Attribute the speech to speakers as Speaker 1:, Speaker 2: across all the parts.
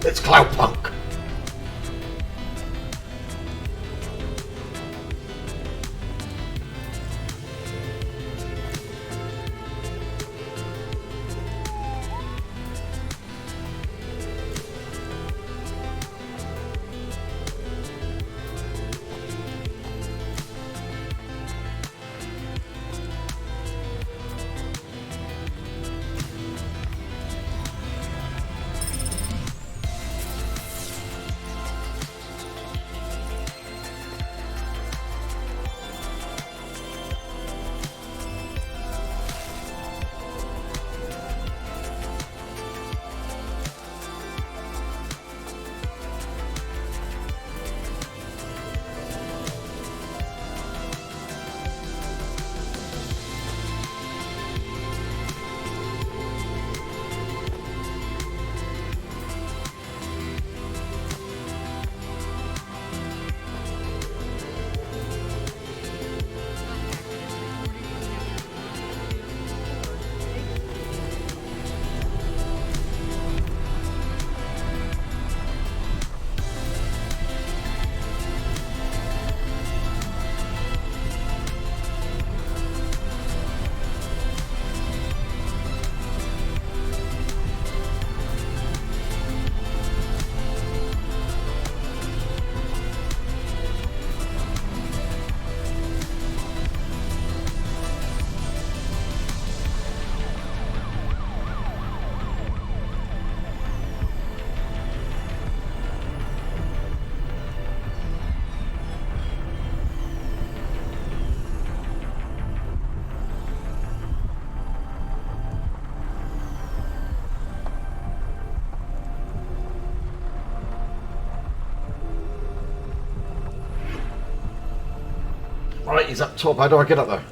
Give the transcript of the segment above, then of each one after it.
Speaker 1: It's Cloudpunk. Right, he's up top. How do I get up there?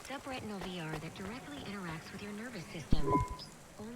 Speaker 2: Subretinal VR that directly interacts with your nervous system.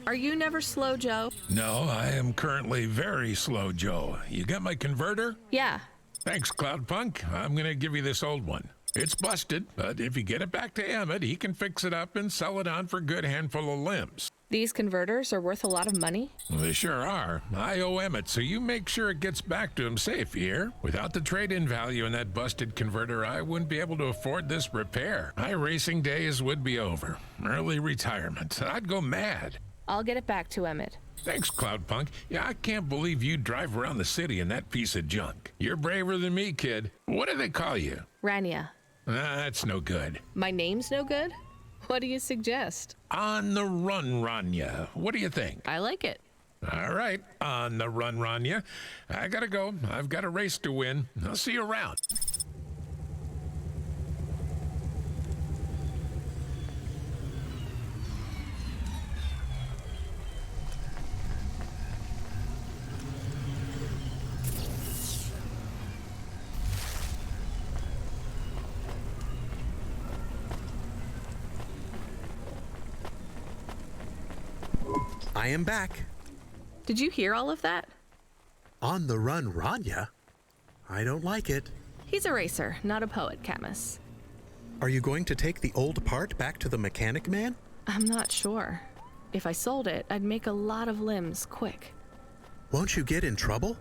Speaker 3: Are you never slow, Joe?
Speaker 4: No, I am currently very slow, Joe. You got my converter?
Speaker 3: Yeah.
Speaker 4: Thanks, Cloudpunk. I'm gonna give you this old one. It's busted, but if you get it back to Emmett, he can fix it up and sell it on for a good handful of limbs.
Speaker 3: These converters are worth a lot of money?
Speaker 4: Well, they sure are. I owe Emmett, so you make sure it gets back to him safe here. Without the trade-in value in that busted converter, I wouldn't be able to afford this repair. My racing days would be over. Early retirement. I'd go mad.
Speaker 3: I'll get it back to Emmett.
Speaker 4: Thanks, Cloudpunk. Yeah, I can't believe you drive around the city in that piece of junk. You're braver than me, kid. What do they call you?
Speaker 3: Rania.
Speaker 4: That's no good.
Speaker 3: My name's no good? What do you suggest?
Speaker 4: On the run, Rania. What do you think?
Speaker 3: I like it.
Speaker 4: All right, on the run, Rania. I gotta go. I've got a race to win. I'll see you around.
Speaker 5: I am back.
Speaker 3: Did you hear all of that?
Speaker 5: On the run, Rania? I don't like it.
Speaker 3: He's a racer, not a poet, Camus.
Speaker 5: Are you going to take the old part back to the mechanic man?
Speaker 3: I'm not sure. If I sold it, I'd make a lot of limbs quick.
Speaker 5: Won't you get in trouble?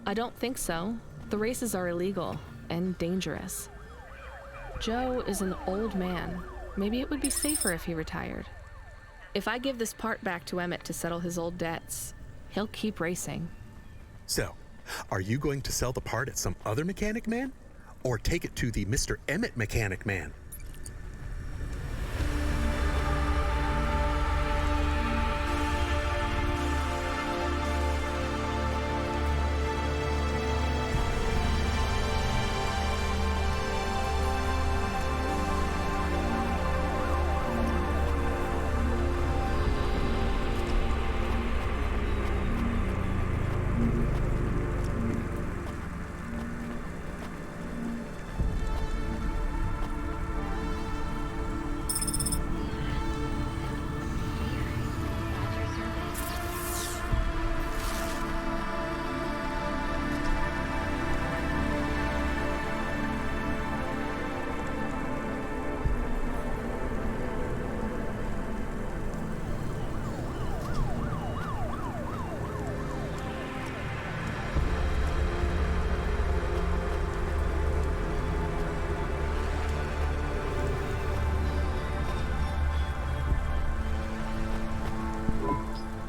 Speaker 3: I don't think so. The races are illegal and dangerous. Joe is an old man. Maybe it would be safer if he retired. If I give this part back to Emmett to settle his old debts, he'll keep racing.
Speaker 5: So, are you going to sell the part at some other mechanic man? Or take it to the Mr. Emmett mechanic man?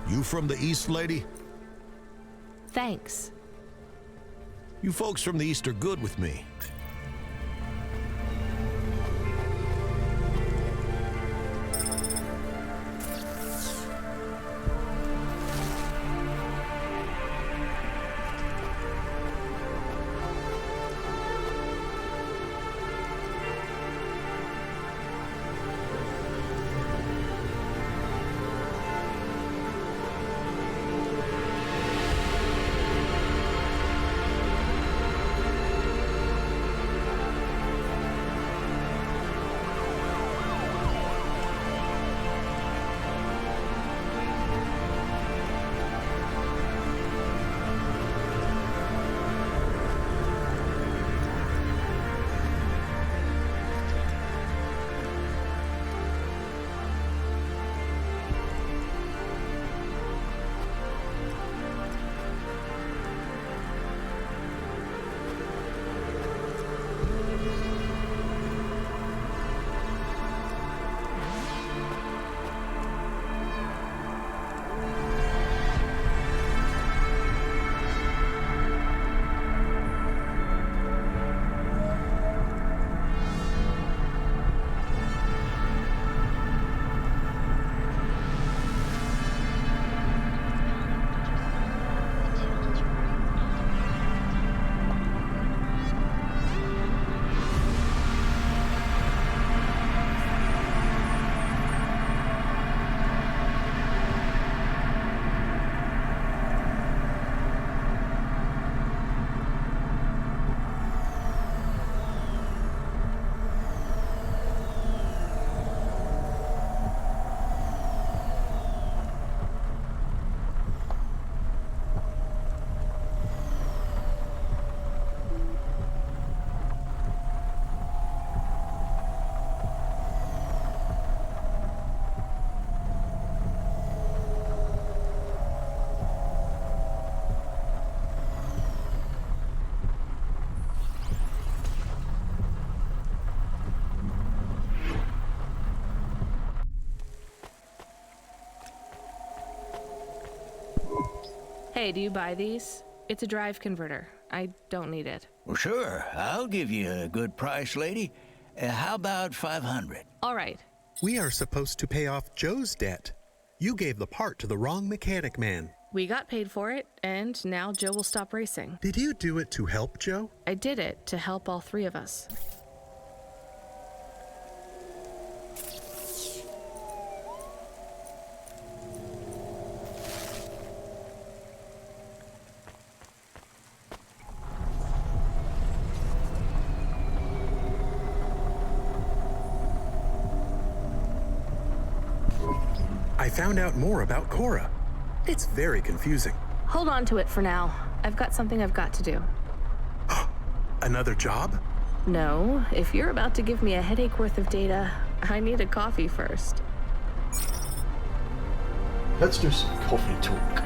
Speaker 6: You from the East, lady?
Speaker 3: Thanks.
Speaker 6: You folks from the East are good with me.
Speaker 3: Hey, do you buy these? It's a drive converter. I don't need it.
Speaker 7: Well, sure. I'll give you a good price, lady. How about 500?
Speaker 3: All right.
Speaker 5: We are supposed to pay off Joe's debt. You gave the part to the wrong mechanic man.
Speaker 3: We got paid for it, and now Joe will stop racing.
Speaker 5: Did you do it to help Joe?
Speaker 3: I did it to help all three of us.
Speaker 5: I found out more about Cora. It's very confusing.
Speaker 3: Hold on to it for now. I've got something I've got to do.
Speaker 5: Another job?
Speaker 3: No, if you're about to give me a headache worth of data, I need a coffee first.
Speaker 1: Let's do some coffee talk.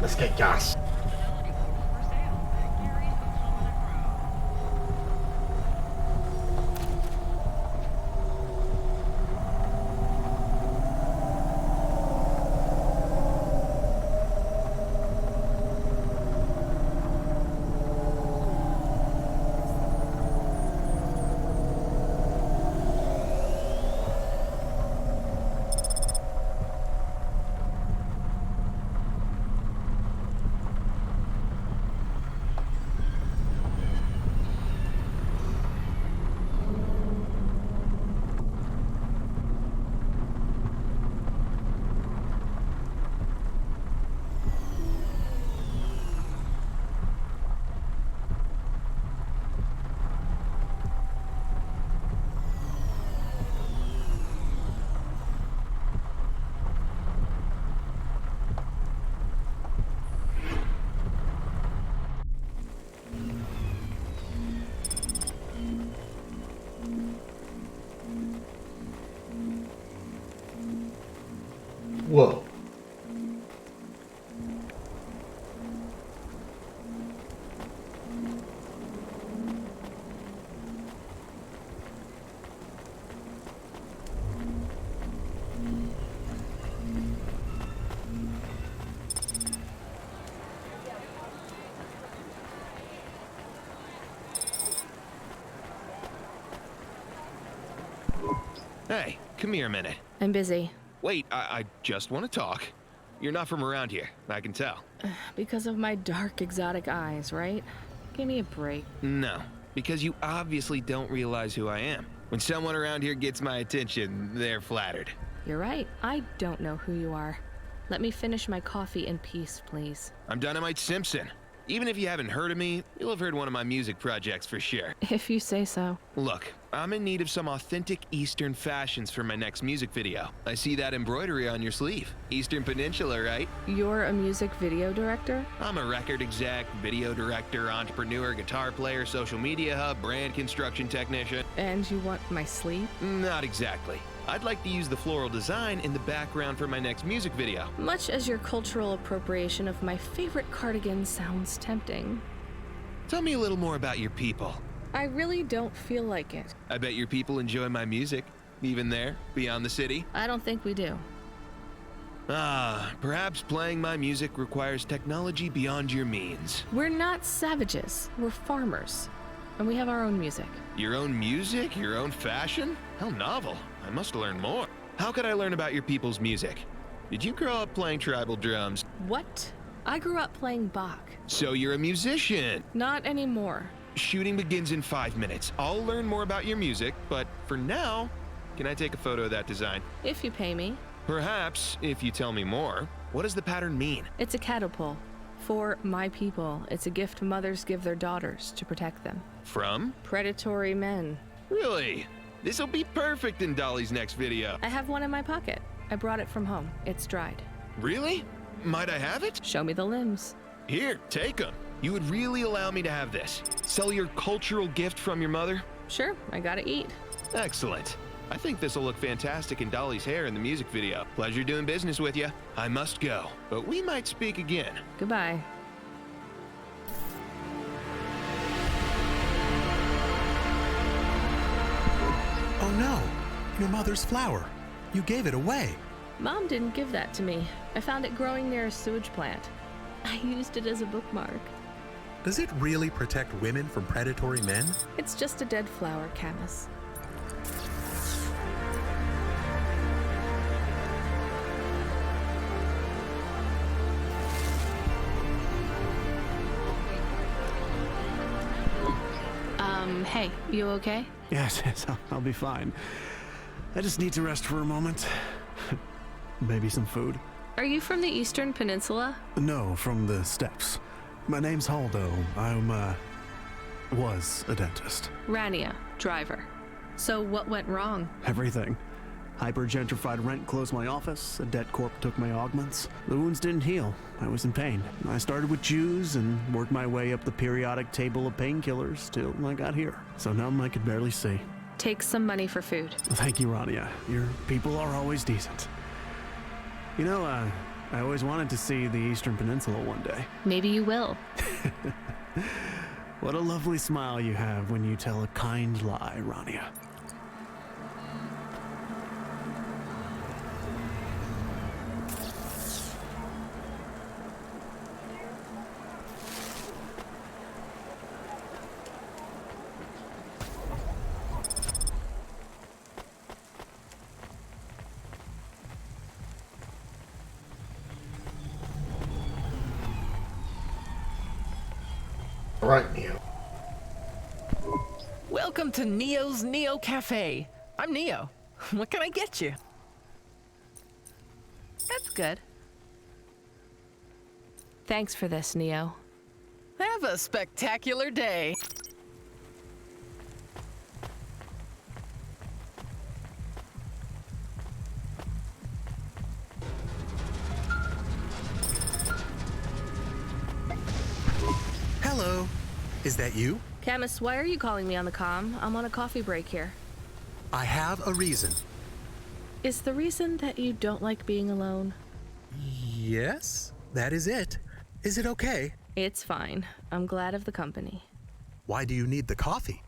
Speaker 1: Let's get gas. Whoa.
Speaker 8: Hey, come here a minute.
Speaker 3: I'm busy.
Speaker 8: Wait, I just want to talk. You're not from around here, I can tell.
Speaker 3: Because of my dark, exotic eyes, right? Give me a break.
Speaker 8: No, because you obviously don't realize who I am. When someone around here gets my attention, they're flattered.
Speaker 3: You're right. I don't know who you are. Let me finish my coffee in peace, please.
Speaker 8: I'm Dynamite Simpson. Even if you haven't heard of me, you'll have heard one of my music projects for sure.
Speaker 3: If you say so.
Speaker 8: Look, I'm in need of some authentic Eastern fashions for my next music video. I see that embroidery on your sleeve. Eastern Peninsula, right?
Speaker 3: You're a music video director?
Speaker 8: I'm a record exec, video director, entrepreneur, guitar player, social media hub, brand construction technician.
Speaker 3: And you want my sleeve?
Speaker 8: Not exactly. I'd like to use the floral design in the background for my next music video.
Speaker 3: Much as your cultural appropriation of my favorite cardigan sounds tempting.
Speaker 8: Tell me a little more about your people.
Speaker 3: I really don't feel like it.
Speaker 8: I bet your people enjoy my music, even there, beyond the city.
Speaker 3: I don't think we do.
Speaker 8: Perhaps playing my music requires technology beyond your means.
Speaker 3: We're not savages. We're farmers. And we have our own music.
Speaker 8: Your own music? Your own fashion? How novel. I must learn more. How could I learn about your people's music? Did you grow up playing tribal drums?
Speaker 3: What? I grew up playing Bach.
Speaker 8: So you're a musician.
Speaker 3: Not anymore.
Speaker 8: Shooting begins in 5 minutes. I'll learn more about your music, but for now, can I take a photo of that design?
Speaker 3: If you pay me.
Speaker 8: Perhaps, if you tell me more. What does the pattern mean?
Speaker 3: It's a catapult. For my people, it's a gift mothers give their daughters to protect them.
Speaker 8: From?
Speaker 3: Predatory men.
Speaker 8: Really? This'll be perfect in Dolly's next video.
Speaker 3: I have one in my pocket. I brought it from home. It's dried.
Speaker 8: Really? Might I have it?
Speaker 3: Show me the limbs.
Speaker 8: Here, take them. You would really allow me to have this? Sell your cultural gift from your mother?
Speaker 3: Sure, I gotta eat.
Speaker 8: Excellent. I think this'll look fantastic in Dolly's hair in the music video. Pleasure doing business with you. I must go, but we might speak again.
Speaker 3: Goodbye.
Speaker 5: Oh no, your mother's flower. You gave it away.
Speaker 3: Mom didn't give that to me. I found it growing near a sewage plant. I used it as a bookmark.
Speaker 5: Does it really protect women from predatory men?
Speaker 3: It's just a dead flower, Camus. Hey, you okay?
Speaker 9: Yes, I'll be fine. I just need to rest for a moment. Maybe some food.
Speaker 3: Are you from the Eastern Peninsula?
Speaker 9: No, from the steppes. My name's Haldo. Was a dentist.
Speaker 3: Rania, driver. So what went wrong?
Speaker 9: Everything. Hyper-gentrified rent closed my office, a debt corp took my augments. The wounds didn't heal. I was in pain. I started with Jews and worked my way up the periodic table of painkillers till I got here. So numb I could barely see.
Speaker 3: Take some money for food.
Speaker 9: Thank you, Rania. Your people are always decent. You know, I always wanted to see the Eastern Peninsula one day.
Speaker 3: Maybe you will.
Speaker 9: What a lovely smile you have when you tell a kind lie, Rania.
Speaker 1: All right, Neo.
Speaker 10: Welcome to Neo's Neo Cafe. I'm Neo. What can I get you?
Speaker 3: That's good. Thanks for this, Neo.
Speaker 10: Have a spectacular day.
Speaker 5: Hello. Is that you?
Speaker 3: Camus, why are you calling me on the comm? I'm on a coffee break here.
Speaker 5: I have a reason.
Speaker 3: Is the reason that you don't like being alone?
Speaker 5: Yes, that is it. Is it okay?
Speaker 3: It's fine. I'm glad of the company.
Speaker 5: Why do you need the coffee?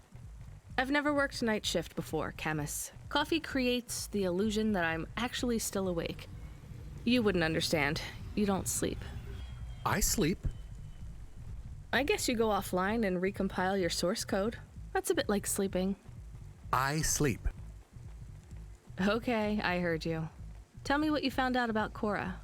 Speaker 3: I've never worked night shift before, Camus. Coffee creates the illusion that I'm actually still awake. You wouldn't understand. You don't sleep.
Speaker 5: I sleep.
Speaker 3: I guess you go offline and recompile your source code. That's a bit like sleeping.
Speaker 5: I sleep.
Speaker 3: Okay, I heard you. Tell me what you found out about Cora.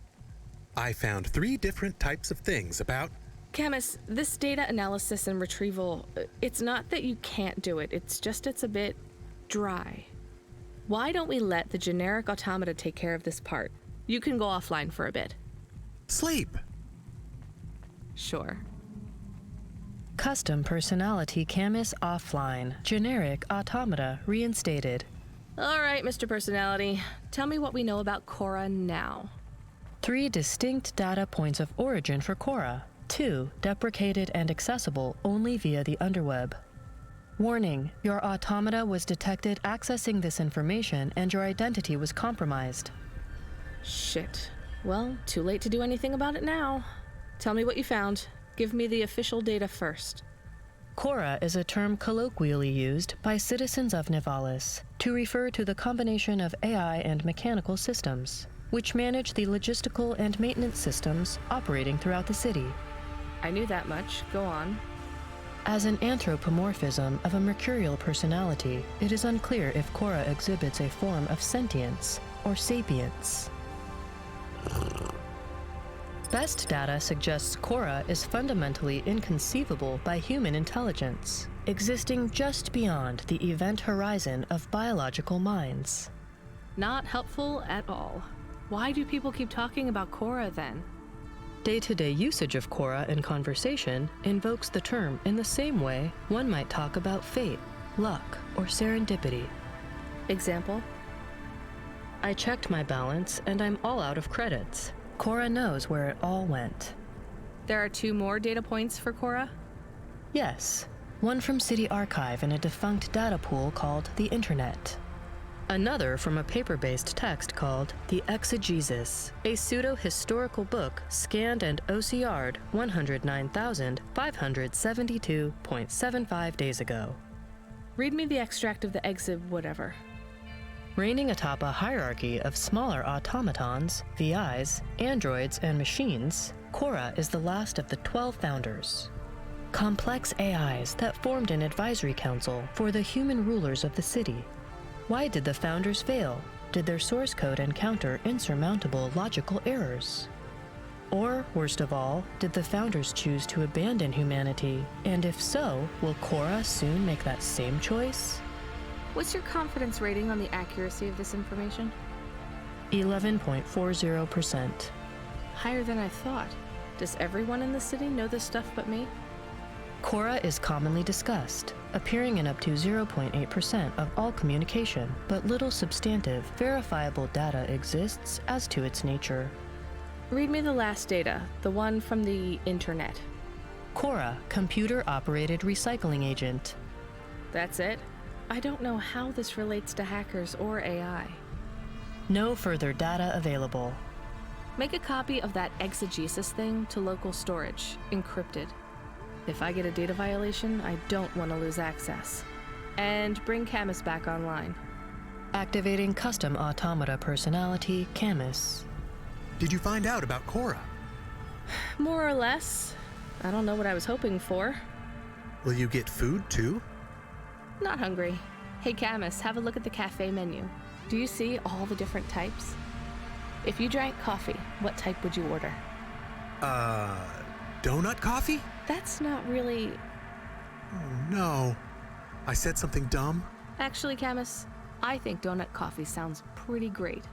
Speaker 5: I found 3 different types of things about...
Speaker 3: Camus, this data analysis and retrieval, it's not that you can't do it, it's just it's a bit dry. Why don't we let the generic automata take care of this part? You can go offline for a bit.
Speaker 5: Sleep.
Speaker 3: Sure.
Speaker 11: Custom personality Camus offline. Generic automata reinstated.
Speaker 3: All right, Mr. Personality. Tell me what we know about Cora now.
Speaker 11: 3 distinct data points of origin for Cora. 2 deprecated and accessible only via the underweb. Warning, your automata was detected accessing this information and your identity was compromised.
Speaker 3: Shit. Well, too late to do anything about it now. Tell me what you found. Give me the official data first.
Speaker 11: Cora is a term colloquially used by citizens of Nivalis to refer to the combination of AI and mechanical systems, which manage the logistical and maintenance systems operating throughout the city.
Speaker 3: I knew that much. Go on.
Speaker 11: As an anthropomorphism of a mercurial personality, it is unclear if Cora exhibits a form of sentience or sapience. Best data suggests Cora is fundamentally inconceivable by human intelligence, existing just beyond the event horizon of biological minds.
Speaker 3: Not helpful at all. Why do people keep talking about Cora then?
Speaker 11: Day-to-day usage of Cora in conversation invokes the term in the same way one might talk about fate, luck, or serendipity.
Speaker 3: Example?
Speaker 11: I checked my balance and I'm all out of credits. Cora knows where it all went.
Speaker 3: There are 2 more data points for Cora?
Speaker 11: Yes. One from City Archive in a defunct data pool called the Internet. Another from a paper-based text called The Exegesis, a pseudo-historical book scanned and OCR'd 109,572.75 days ago.
Speaker 3: Read me the extract of the exib whatever.
Speaker 11: Reigning atop a hierarchy of smaller automatons, VIs, androids, and machines, Cora is the last of the 12 founders. Complex AIs that formed an advisory council for the human rulers of the city. Why did the founders fail? Did their source code encounter insurmountable logical errors? Or, worst of all, did the founders choose to abandon humanity? And if so, will Cora soon make that same choice?
Speaker 3: What's your confidence rating on the accuracy of this information?
Speaker 11: 11.40%.
Speaker 3: Higher than I thought. Does everyone in the city know this stuff but me?
Speaker 11: Cora is commonly discussed, appearing in up to 0.8% of all communication, but little substantive, verifiable data exists as to its nature.
Speaker 3: Read me the last data, the one from the Internet.
Speaker 11: Cora, computer-operated recycling agent.
Speaker 3: That's it? I don't know how this relates to hackers or AI.
Speaker 11: No further data available.
Speaker 3: Make a copy of that exegesis thing to local storage, encrypted. If I get a data violation, I don't want to lose access. And bring Camus back online.
Speaker 11: Activating custom automata personality, Camus.
Speaker 5: Did you find out about Cora?
Speaker 3: More or less. I don't know what I was hoping for.
Speaker 5: Will you get food too?
Speaker 3: Not hungry. Hey Camus, have a look at the cafe menu. Do you see all the different types? If you drank coffee, what type would you order?
Speaker 5: Donut coffee?
Speaker 3: That's not really...
Speaker 5: Oh no. I said something dumb?
Speaker 3: Actually, Camus, I think donut coffee sounds pretty great.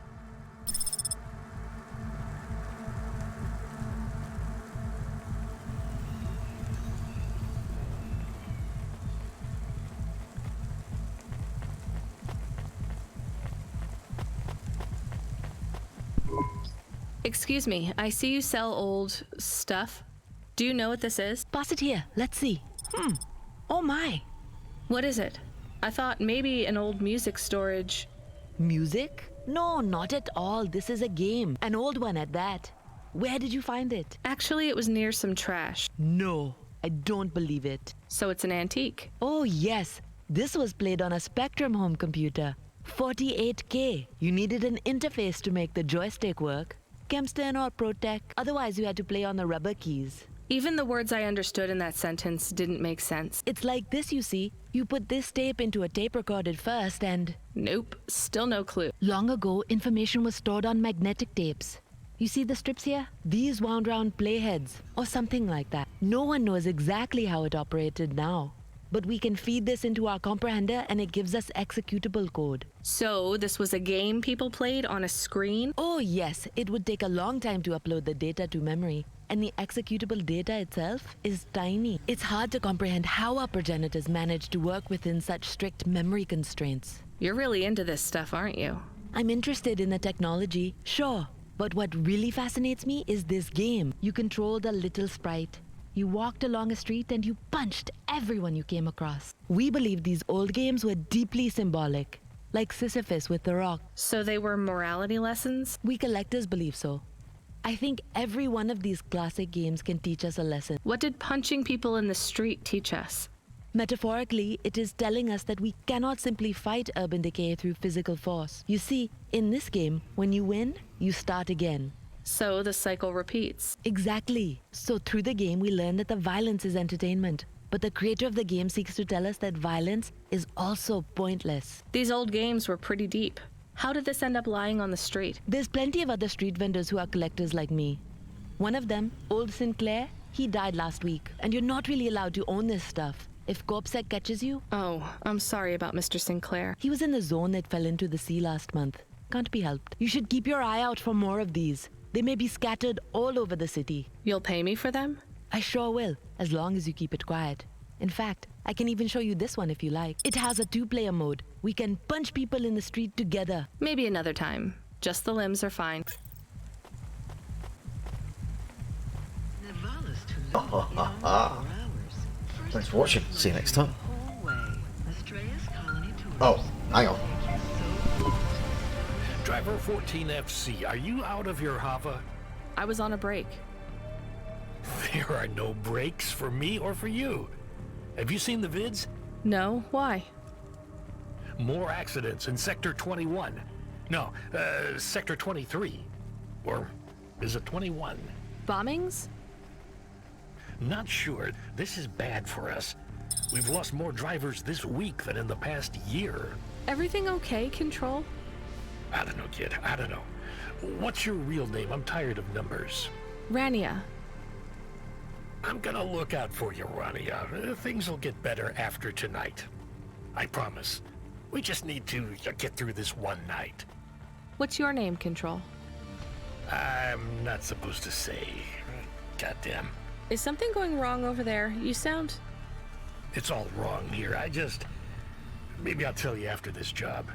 Speaker 3: Excuse me, I see you sell old stuff. Do you know what this is?
Speaker 12: Pass it here. Let's see. Oh my.
Speaker 3: What is it? I thought maybe an old music storage.
Speaker 12: Music? No, not at all. This is a game. An old one at that. Where did you find it?
Speaker 3: Actually, it was near some trash.
Speaker 12: No, I don't believe it.
Speaker 3: So it's an antique.
Speaker 12: Oh yes. This was played on a Spectrum home computer. 48K. You needed an interface to make the joystick work. Kempston or Protec. Otherwise, you had to play on the rubber keys.
Speaker 3: Even the words I understood in that sentence didn't make sense.
Speaker 12: It's like this, you see. You put this tape into a tape recorder first and...
Speaker 3: Nope, still no clue.
Speaker 12: Long ago, information was stored on magnetic tapes. You see the strips here? These wound round playheads, or something like that. No one knows exactly how it operated now. But we can feed this into our comprehender and it gives us executable code.
Speaker 3: So this was a game people played on a screen?
Speaker 12: Oh yes, it would take a long time to upload the data to memory. And the executable data itself is tiny. It's hard to comprehend how our progenitors managed to work within such strict memory constraints.
Speaker 3: You're really into this stuff, aren't you?
Speaker 12: I'm interested in the technology, sure. But what really fascinates me is this game. You controlled a little sprite. You walked along a street and you punched everyone you came across. We believe these old games were deeply symbolic, like Sisyphus with the rock.
Speaker 3: So they were morality lessons?
Speaker 12: We collectors believe so. I think every one of these classic games can teach us a lesson.
Speaker 3: What did punching people in the street teach us?
Speaker 12: Metaphorically, it is telling us that we cannot simply fight urban decay through physical force. You see, in this game, when you win, you start again.
Speaker 3: So the cycle repeats.
Speaker 12: Exactly. So through the game, we learn that the violence is entertainment. But the creator of the game seeks to tell us that violence is also pointless.
Speaker 3: These old games were pretty deep. How did this end up lying on the street?
Speaker 12: There's plenty of other street vendors who are collectors like me. One of them, Old Sinclair, he died last week. And you're not really allowed to own this stuff. If CorpSec catches you...
Speaker 3: Oh, I'm sorry about Mr. Sinclair.
Speaker 12: He was in the zone that fell into the sea last month. Can't be helped. You should keep your eye out for more of these. They may be scattered all over the city.
Speaker 3: You'll pay me for them?
Speaker 12: I sure will, as long as you keep it quiet. In fact, I can even show you this one if you like. It has a 2-player mode. We can punch people in the street together.
Speaker 3: Maybe another time. Just the limbs are fine.
Speaker 1: Thanks for watching. See you next time. Oh, hang on.
Speaker 6: Driver 14FC, are you out of your Hava?
Speaker 3: I was on a break.
Speaker 6: There are no breaks for me or for you. Have you seen the vids?
Speaker 3: No, why?
Speaker 6: More accidents in Sector 21. No, Sector 23. Or is it 21?
Speaker 3: Bombings?
Speaker 6: Not sure. This is bad for us. We've lost more drivers this week than in the past year.
Speaker 3: Everything okay, Control?
Speaker 6: I don't know, kid. I don't know. What's your real name? I'm tired of numbers.
Speaker 3: Rania.
Speaker 6: I'm gonna look out for you, Rania. Things will get better after tonight. I promise. We just need to get through this one night.
Speaker 3: What's your name, Control?
Speaker 6: I'm not supposed to say. Goddamn.
Speaker 3: Is something going wrong over there? You sound...
Speaker 6: It's all wrong here. Maybe I'll tell you after this job.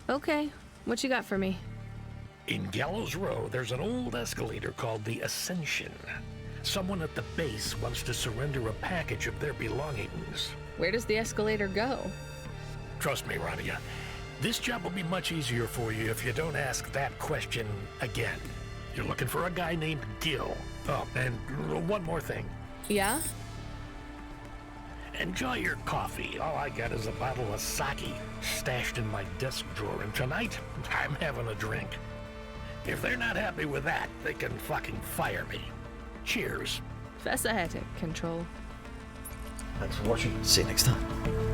Speaker 3: Okay. What you got for me?
Speaker 6: In Gallows Row, there's an old escalator called the Ascension. Someone at the base wants to surrender a package of their belongings.
Speaker 3: Where does the escalator go?
Speaker 6: Trust me, Rania. This job will be much easier for you if you don't ask that question again. You're looking for a guy named Gil. Oh, and one more thing.
Speaker 3: Yeah?
Speaker 6: Enjoy your coffee. All I got is a bottle of sake stashed in my desk drawer, and tonight, I'm having a drink. If they're not happy with that, they can fucking fire me. Cheers.
Speaker 3: Fessahetic, Control.
Speaker 1: Thanks for watching. See you next time.